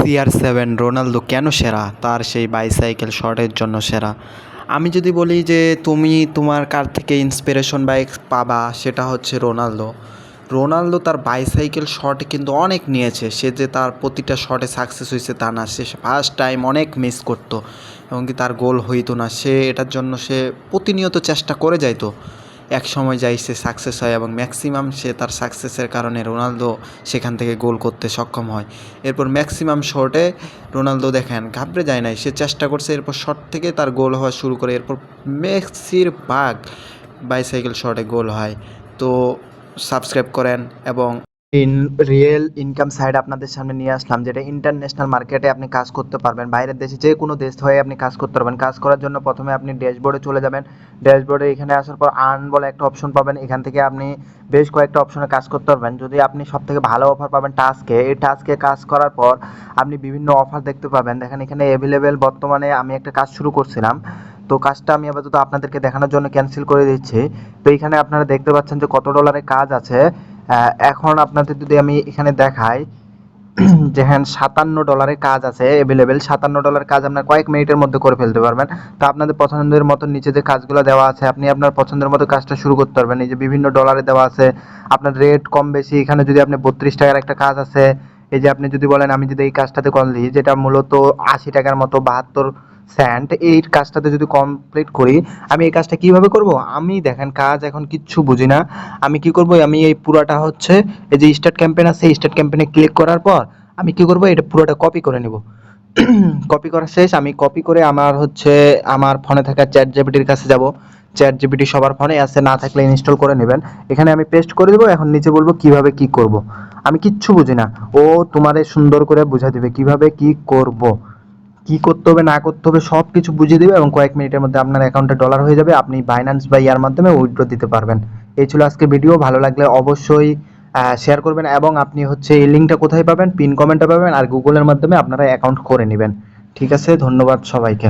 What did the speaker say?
CR7 Ronaldo কেন সেরা? তার সেই বাইসাইকেল শটের জন্য সেরা। আমি যদি বলি যে তুমি তোমার কার থেকে ইন্সপিরেশন পাবা, সেটা হচ্ছে রোনালদো। রোনালদো তার বাইসাইকেল শটে কিন্তু অনেক নিয়েছে। সে যে তার প্রতিটা শটে সাকসেস হয়েছে তা না, সে ফার্স্ট টাইম অনেক মিস করতো এবং কি তার গোল হইতো না। সে এটার জন্য সে প্রতিনিয়ত চেষ্টা করে যাইতো। এক সময় যাই সে সাকসেস হয় এবং ম্যাক্সিমাম সে তার সাকসেসের কারণে রোনালদো সেখান থেকে গোল করতে সক্ষম হয়। এরপর ম্যাক্সিমাম শটে রোনালদো দেখেন ঘাবড়ে যায় নাই, সে চেষ্টা করছে, এরপর শট থেকে তার গোল হওয়া শুরু করে। এরপর মেসির ভাগ বাইসাইকেল শটে গোল হয়। তো সাবস্ক্রাইব করেন এবং রিয়েল ইনকাম সাইড আপনাদের সামনে নিয়ে আসলাম, যেটা ইন্টারন্যাশনাল মার্কেটে আপনি কাজ করতে পারবেন। বাইরের দেশে যে কোনো দেশ হয়ে আপনি কাজ করতে পারবেন। কাজ করার জন্য প্রথমে আপনি ড্যাশবোর্ডে চলে যাবেন। ড্যাশবোর্ডে এখানে আসার পর আর্ন বলে একটা অপশন পাবেন। এখান থেকে আপনি বেশ কয়েকটা অপশনে কাজ করতে পারবেন। যদি আপনি সব থেকে ভালো অফার পাবেন টাস্কে, এই টাস্কে কাজ করার পর আপনি বিভিন্ন অফার দেখতে পাবেন। দেখেন এখানে অ্যাভেলেবেল, বর্তমানে আমি একটা কাজ শুরু করছিলাম, তো কাজটা আমি আপাতত আপনাদেরকে দেখানোর জন্য ক্যান্সেল করে দিচ্ছি। তো এখানে আপনারা দেখতে পাচ্ছেন যে কত ডলারের কাজ আছে। এখন আপনাদের যদি আমি এখানে দেখাই, যেখানে $57 কাজ আছে অ্যাভেলেবেল। $57 কাজ আপনার কয়েক মিনিটের মধ্যে করে ফেলতে পারবেন। তো আপনাদের পছন্দের মতো নিচে যে কাজগুলো দেওয়া আছে, আপনি আপনার পছন্দের মতো কাজটা শুরু করতে পারবেন। এই যে বিভিন্ন ডলারে দেওয়া আছে, আপনার রেট কম বেশি। এখানে যদি আপনি $32 একটা কাজ আছে, এই যে আপনি যদি বলেন আমি যদি এই কাজটাতে করলি, যেটা মূলত $80 মতো 72 সেন্ট, এই কাজটাতে যদি কমপ্লিট করি, আমি এই কাজটা কিভাবে করব? আমি দেখেন কাজ এখন কিচ্ছু বুঝি না। আমি কি করব, আমি এই পুরাটা হচ্ছে এই যে স্টার্ট ক্যাম্পেইন আছে, স্টার্ট ক্যাম্পেইনে ক্লিক করার পর আমি কি করব, এটা পুরোটা কপি করে নেব। কপি করা শেষ, আমি কপি করে আমার ফোনে থাকা চ্যাট জিপিটির কাছে যাব। চ্যাট জিপিটি সবার ফোনে আছে, না থাকলে ইনস্টল করে নেবেন। এখানে আমি পেস্ট করে দেবো। এখন নিচে বলবো কিভাবে কি করব। আমি কিচ্ছু বুঝি না, ও তোমারে সুন্দর করে বুঝা দিবে কিভাবে কি করব, কি করতে হবে না করতে হবে সব কিছু বুঝিয়ে দেবে এবং কয়েক মিনিটের মধ্যে আপনার অ্যাকাউন্টে ডলার হয়ে যাবে। আপনি বাইন্যান্স বা ইয়ার মাধ্যমে উইথড্র দিতে পারবেন। এই ছিল আজকে ভিডিও। ভালো লাগলে অবশ্যই শেয়ার করবেন এবং আপনি হচ্ছে এই লিঙ্কটা কোথায় পাবেন, পিন কমেন্টে পাবেন, আর গুগলের মাধ্যমে আপনারা অ্যাকাউন্ট করে নেবেন। ঠিক আছে, ধন্যবাদ সবাইকে।